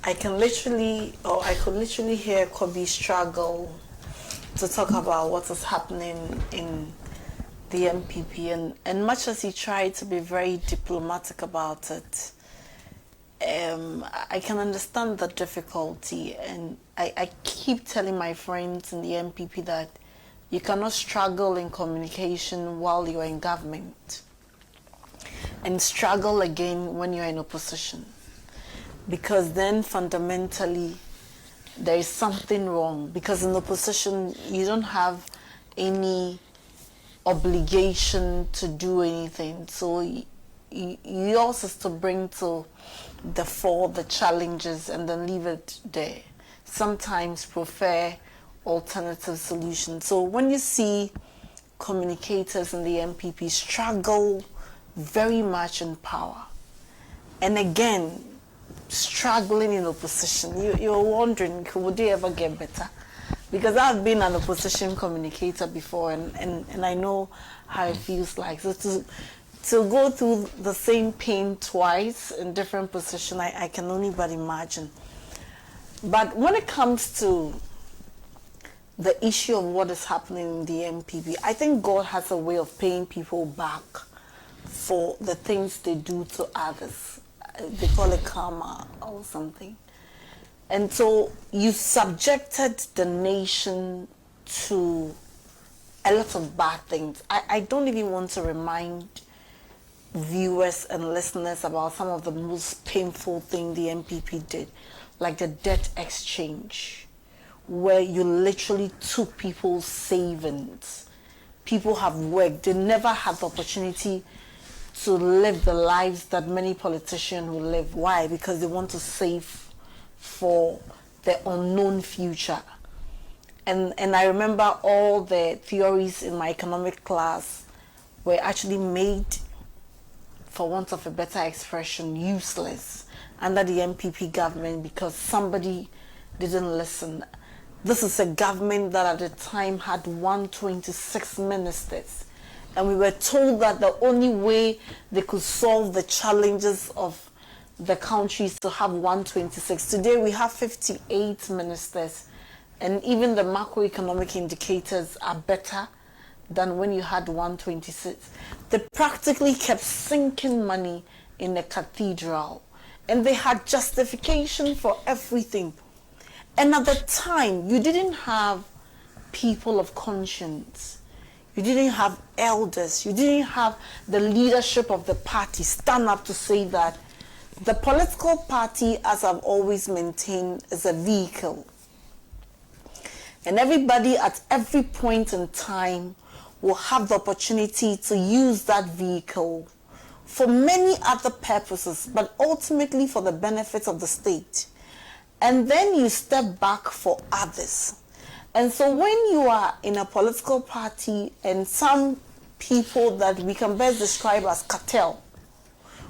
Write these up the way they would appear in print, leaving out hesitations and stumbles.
I could literally hear Kobe struggle to talk about what is happening in the MPP, and much as he tried to be very diplomatic about it, I can understand the difficulty, and I keep telling my friends in the MPP that you cannot struggle in communication while you're in government and struggle again when you're in opposition, because then fundamentally there is something wrong, because in opposition you don't have any obligation to do anything, so yours is to bring to the fore the challenges and then leave it there. Sometimes prefer alternative solutions. So when you see communicators in the MPP struggle very much in power, and again struggling in opposition, you're wondering, would they ever get better? Because I've been an opposition communicator before, and I know how it feels like. So to go through the same pain twice in different positions, I can only but imagine. But when it comes to the issue of what is happening in the MPP, I think God has a way of paying people back for the things they do to others. They call it karma or something. And so you subjected the nation to a lot of bad things. I don't even want to remind viewers and listeners about some of the most painful things the MPP did, like the debt exchange, where you literally took people's savings. People have worked, they never had the opportunity to live the lives that many politicians will live. Why? Because they want to save for the unknown future. And I remember all the theories in my economic class were actually made, for want of a better expression, useless under the MPP government because somebody didn't listen. This is a government that at the time had 126 ministers, and we were told that the only way they could solve the challenges of the country is to have 126. Today we have 58 ministers, and even the macroeconomic indicators are better than when you had 126. They practically kept sinking money in the cathedral, and they had justification for everything. And at the time, you didn't have people of conscience. You didn't have elders. You didn't have the leadership of the party stand up to say that the political party, as I've always maintained, is a vehicle. And everybody at every point in time will have the opportunity to use that vehicle for many other purposes, but ultimately for the benefit of the state. And then you step back for others. And so when you are in a political party and some people that we can best describe as cartel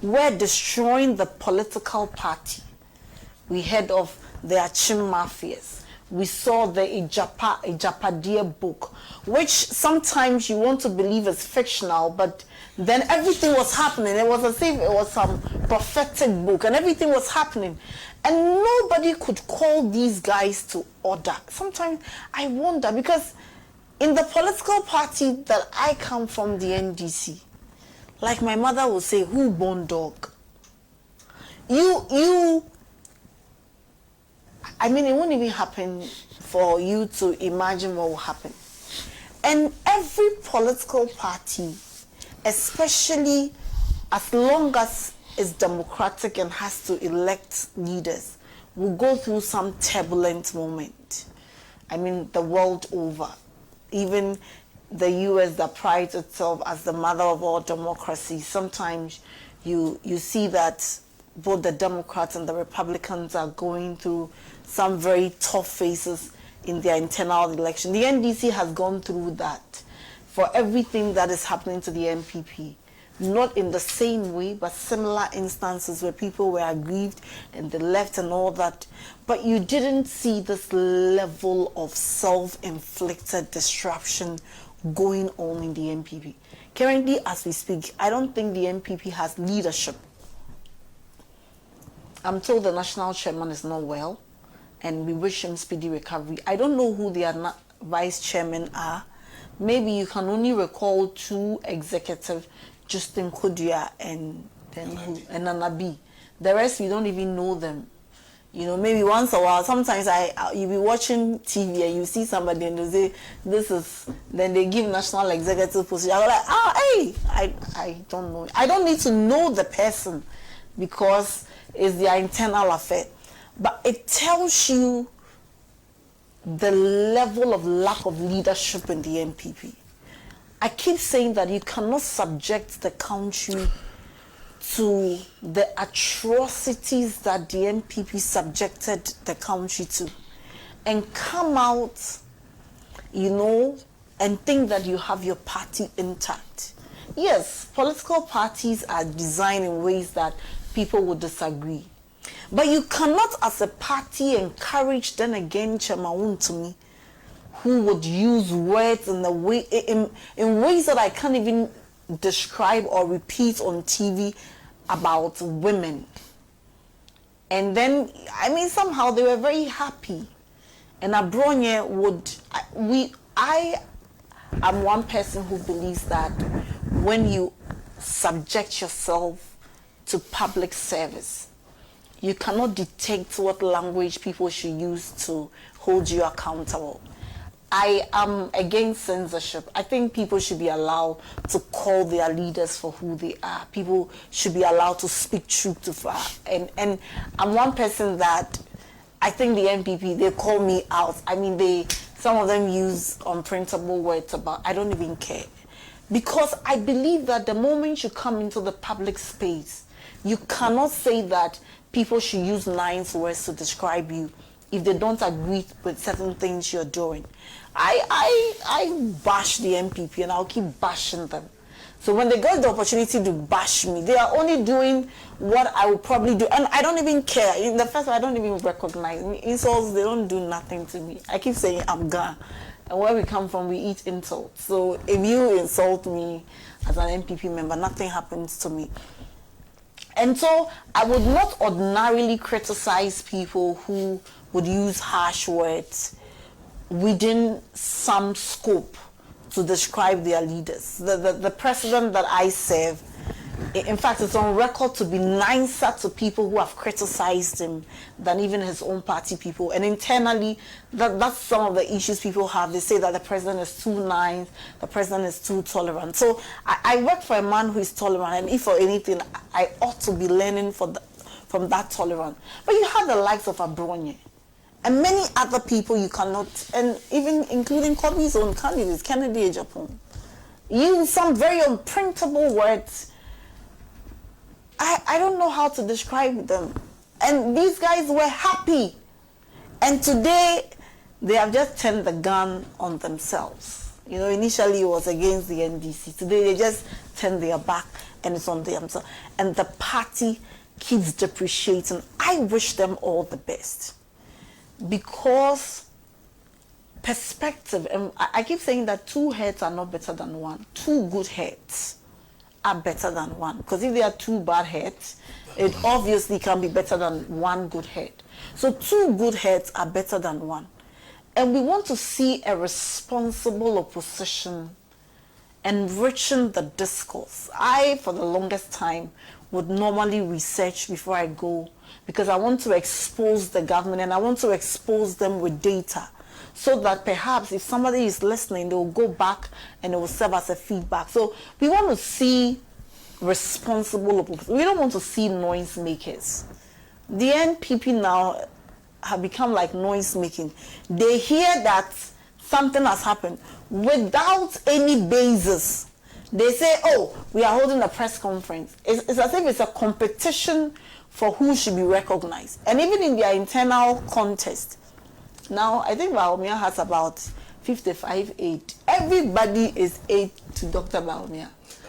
were destroying the political party, we heard of the Achim mafias. We saw the Ijapadia book, which sometimes you want to believe is fictional, but then everything was happening. It was as if it was some prophetic book, and everything was happening. And nobody could call these guys to order. Sometimes I wonder, because in the political party that I come from, the NDC, like my mother would say, who born dog? I mean, it won't even happen for you to imagine what will happen. And every political party, especially as long as it's democratic and has to elect leaders, will go through some turbulent moment. I mean, the world over. Even the US that prides itself as the mother of all democracy, sometimes you see that both the Democrats and the Republicans are going through some very tough phases in their internal election. The NDC has gone through that for everything that is happening to the MPP. Not in the same way, but similar instances where people were aggrieved and they left and all that. But you didn't see this level of self-inflicted disruption going on in the MPP. Currently, as we speak, I don't think the MPP has leadership. I'm told the national chairman is not well, and we wish him speedy recovery. I don't know who the vice chairmen are. Maybe you can only recall 2 executives, Justin Kodia and then who, and Anabi. The rest we don't even know them. You know, maybe once a while. Sometimes you be watching TV and you see somebody and they say this is. Then they give national executive position. I'm like, hey, I don't know. I don't need to know the person because it's their internal affair. But it tells you the level of lack of leadership in the NPP. I keep saying that you cannot subject the country to the atrocities that the NPP subjected the country to and come out, you know, and think that you have your party intact. Yes, political parties are designed in ways that people would disagree. But you cannot, as a party, encourage then again Chemaun to me, who would use words in ways that I can't even describe or repeat on TV about women. And then, I mean, somehow they were very happy. And Abronye I am one person who believes that when you subject yourself to public service, you cannot dictate what language people should use to hold you accountable. I am against censorship. I think people should be allowed to call their leaders for who they are. People should be allowed to speak truth to power. And I'm one person that I think the NPP, they call me out. I mean, some of them use unprintable words about, I don't even care. Because I believe that the moment you come into the public space, you cannot say that people should use nice words to describe you if they don't agree with certain things you're doing. I bash the NPP and I'll keep bashing them. So when they get the opportunity to bash me, they are only doing what I would probably do. And I don't even care. In the first, I don't even recognize me. Insults, they don't do nothing to me. I keep saying I'm gone. And where we come from, we eat insults. So if you insult me as an NPP member, nothing happens to me. And so I would not ordinarily criticize people who would use harsh words within some scope to describe their leaders. The president that I serve, in fact, it's on record to be nicer to people who have criticized him than even his own party people. And internally, that's some of the issues people have. They say that the president is too nice, the president is too tolerant. So I work for a man who is tolerant, and if for anything, I ought to be learning from that tolerance. But you have the likes of Abronye and many other people you cannot, and even including Kobi's own candidates, Kennedy Ejapon, use some very unprintable words. I don't know how to describe them. And these guys were happy. And today, they have just turned the gun on themselves. You know, initially it was against the NDC. Today they just turned their back and it's on themselves. And the party keeps depreciating. I wish them all the best. Because perspective, and I keep saying that 2 heads are not better than 1. 2 good heads are better than 1. Because if there are 2 bad heads, it obviously can be better than 1 good head. So 2 good heads are better than 1. And we want to see a responsible opposition enriching the discourse. I, for the longest time, would normally research before I go, because I want to expose the government and I want to expose them with data, so that perhaps if somebody is listening, they will go back and it will serve as a feedback. So we want to see responsible opposition. We don't want to see noise makers. The NPP now have become like noise making. They hear that something has happened without any basis. They say, oh, we are holding a press conference. It's as if it's a competition for who should be recognized. And even in their internal contest, now I think Baumia has about 55 aid. Everybody is aid to Dr. Baumia.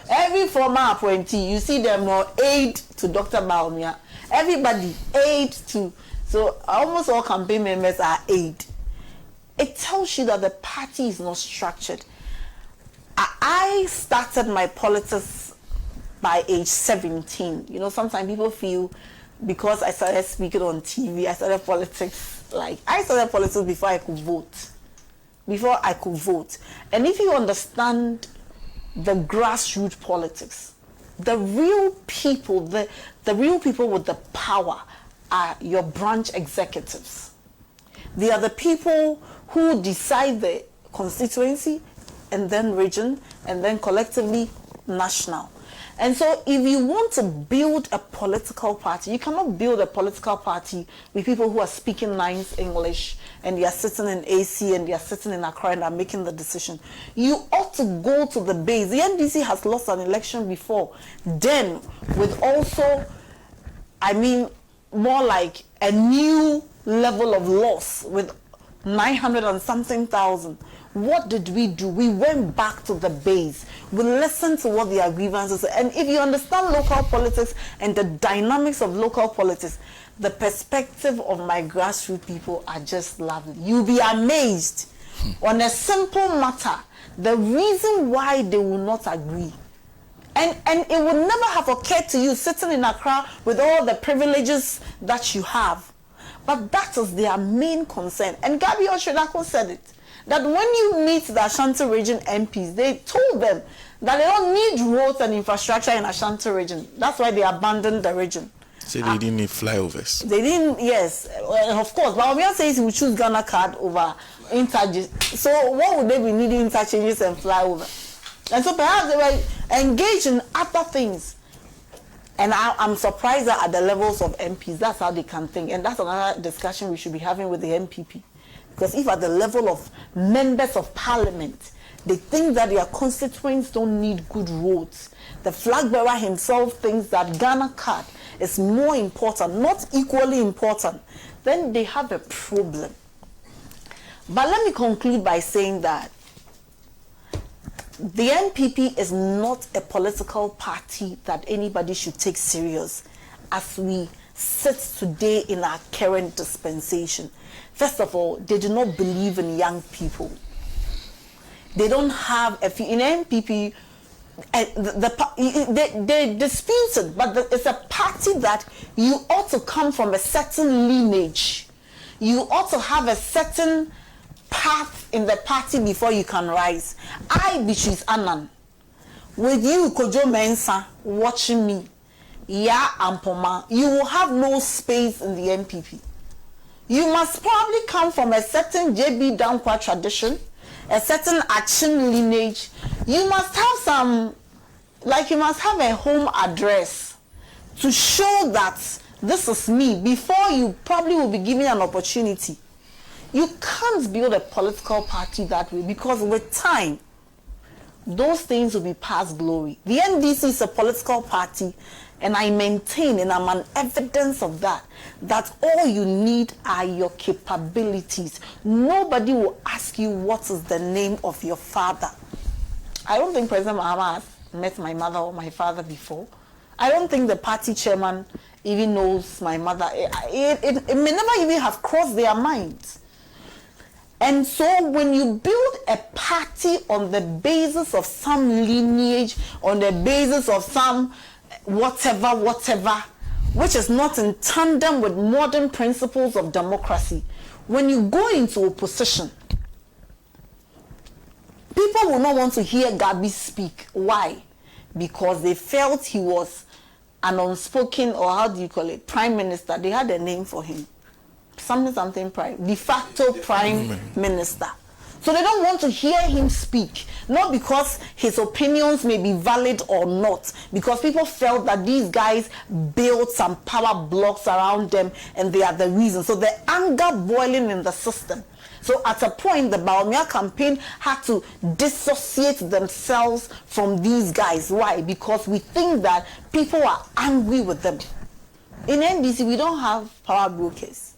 Every former appointee, you see them more aid to Dr. Baumia. Everybody aid to, so almost all campaign members are aid. It tells you that the party is not structured. I started my politics by age 17. You know, sometimes people feel because I started speaking on TV, I started politics. Like, I started politics before I could vote. And if you understand the grassroots politics, the real people, the real people with the power are your branch executives. They are the people who decide the constituency, and then region, and then collectively national. And so if you want to build a political party, you cannot build a political party with people who are speaking nice English and they are sitting in AC and they are sitting in Accra and are making the decision. You ought to go to the base. The NDC has lost an election before. Then, with also, I mean, more like a new level of loss with 900 and something thousand. What did we do? We went back to the base. We listened to what their grievances are. And if you understand local politics and the dynamics of local politics, the perspective of my grassroots people are just lovely. You'll be amazed on a simple matter, the reason why they will not agree. And it would never have occurred to you sitting in Accra with all the privileges that you have. But that is their main concern. And Gabi Oshedako said it, that when you meet the Ashanti region MPs, they told them that they don't need roads and infrastructure in Ashanti region. That's why they abandoned the region. So they didn't need flyovers. They didn't, yes, of course. But Obiya says we choose Ghana card over interchanges. So what would they be needing interchanges and flyover? And so perhaps they were engaged in other things. And I'm surprised that at the levels of MPs, that's how they can think. And that's another discussion we should be having with the MPP. Because if at the level of members of parliament, they think that their constituents don't need good roads, the Flagbearer himself thinks that Ghana card is more important, not equally important, then they have a problem. But let me conclude by saying that the NPP is not a political party that anybody should take serious as we sit today in our current dispensation. First of all, they do not believe in young people. They don't have a few in NPP. They dispute it, but it's a party that you ought to come from a certain lineage. You ought to have a certain path in the party before you can rise. I, Beatrice Annan, with you, Kojo Mensah, watching me, Ya Ampoma, you will have no space in the NPP. You must probably come from a certain JB Dankwa tradition, a certain action lineage. You must have some, like you must have a home address to show that this is me before you probably will be given an opportunity. You can't build a political party that way, because with time, those things will be past glory. The NDC is a political party, and I maintain, and I'm an evidence of that, that all you need are your capabilities. Nobody will ask you what is the name of your father. I don't think President Mahama has met my mother or my father before. I don't think the party chairman even knows my mother. It may never even have crossed their minds. And so when you build a party on the basis of some lineage, on the basis of some whatever, which is not in tandem with modern principles of democracy, when you go into opposition, people will not want to hear Gabi speak. Why? Because they felt he was an unspoken, or how do you call it, prime minister. They had a name for him. Something prime, de facto prime minister. So they don't want to hear him speak, not because his opinions may be valid or not, because people felt that these guys built some power blocks around them and they are the reason. So the anger boiling in the system. So at a point, the Bawumia campaign had to dissociate themselves from these guys. Why? Because we think that people are angry with them. In NDC, we don't have power brokers.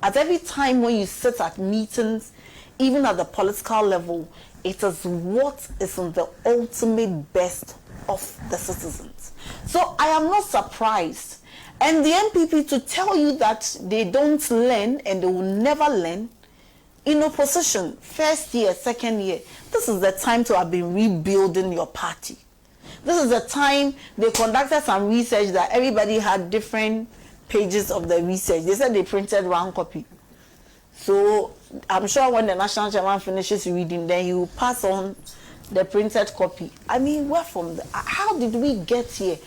At every time when you sit at meetings, even at the political level, it is what is in the ultimate best of the citizens. So I am not surprised. And the NPP to tell you that they don't learn and they will never learn, in opposition, first year, second year, this is the time to have been rebuilding your party. This is the time they conducted some research that everybody had different pages of the research. They said they printed one copy. So I'm sure when the national chairman finishes reading, then you pass on the printed copy. I mean, where from? How did we get here?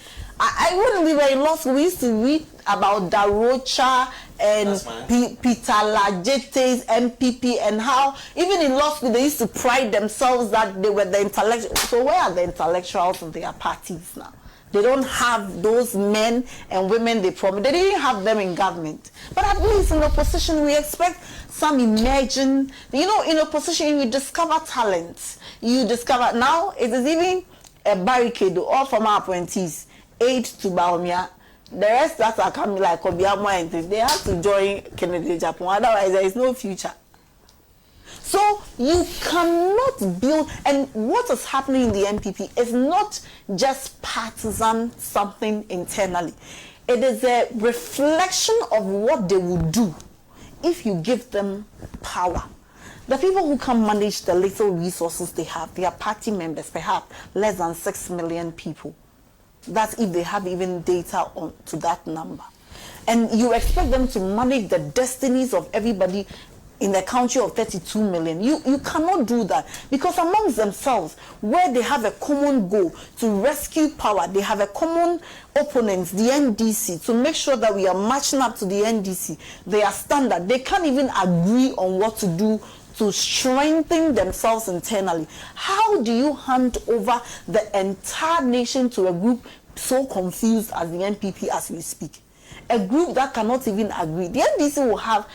I wouldn't be very lost. We used to read about Darocha and Peter Lajette's MPP, and how even in law school they used to pride themselves that they were the intellectuals. So where are the intellectuals in their parties now? They don't have those men and women they promised. They didn't have them in government. But at least in opposition, we expect some emerging. You know, in opposition, you discover talents. You discover, now it is even a barricade, all former appointees, aid to Baumia. The rest that are coming like Obiamo and things, they have to join Kennedy Japan. Otherwise, there is no future. So you cannot build, and what is happening in the MPP is not just partisan something internally. It is a reflection of what they would do if you give them power. The people who can manage the little resources they have, they are party members, perhaps less than 6 million people. That's if they have even data on to that number. And you expect them to manage the destinies of everybody in a country of 32 million. You cannot do that, because amongst themselves, where they have a common goal to rescue power, they have a common opponent, the NDC, to make sure that we are matching up to the NDC. They are standard. They can't even agree on what to do to strengthen themselves internally. How do you hand over the entire nation to a group so confused as the NPP as we speak? A group that cannot even agree. The NDC will have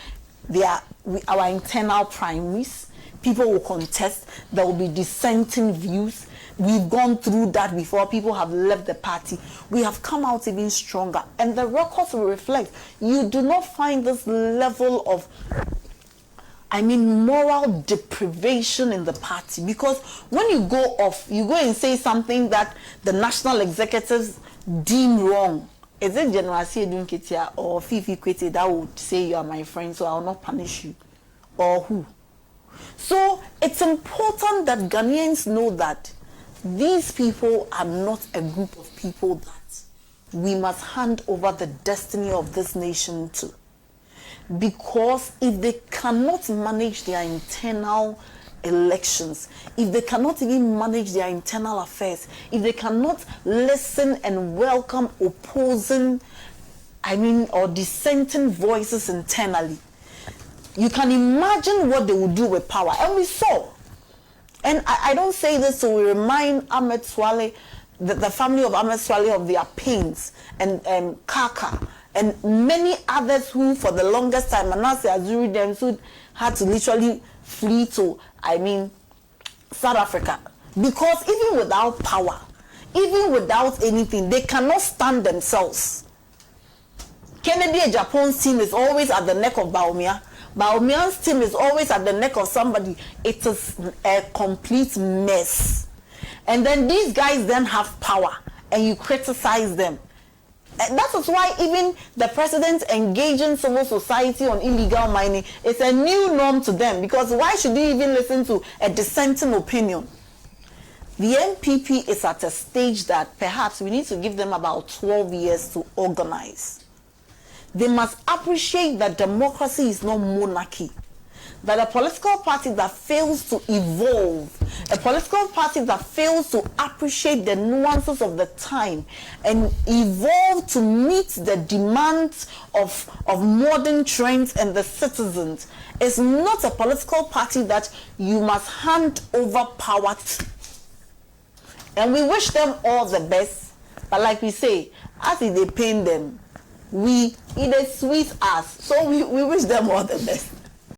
our internal primaries. People will contest. There will be dissenting views. We've gone through that before. People have left the party. We have come out even stronger. And the records will reflect. You do not find this level of, moral deprivation in the party. Because when you go off, you go and say something that the national executives deem wrong. Is it General Siedun Ketia or Fifi Kwete that would say you are my friend, so I will not punish you? Or who? So it's important that Ghanaians know that these people are not a group of people that we must hand over the destiny of this nation to. Because if they cannot manage their internal elections, if they cannot even manage their internal affairs, if they cannot listen and welcome opposing, or dissenting voices internally, you can imagine what they would do with power. And we saw. And I don't say this to remind Ahmed Swale, the family of Ahmed Swale, of their pains, and Kaka, and many others who, for the longest time, Manasseh Azuri Demsud had to literally flee to, South Africa. Because even without power, even without anything, they cannot stand themselves. Kennedy Japan's team is always at the neck of Baumia. Baumia's team is always at the neck of somebody. It is a complete mess. And then these guys then have power, and you criticize them. And that is why even the president engaging civil society on illegal mining is a new norm to them, because why should you even listen to a dissenting opinion? The NPP is at a stage that perhaps we need to give them about 12 years to organize. They must appreciate that democracy is not monarchy. That a political party that fails to evolve, a political party that fails to appreciate the nuances of the time and evolve to meet the demands of modern trends and the citizens, is not a political party that you must hand over power to. And we wish them all the best, but like we say, as if they pain them, it is sweet us. So we wish them all the best.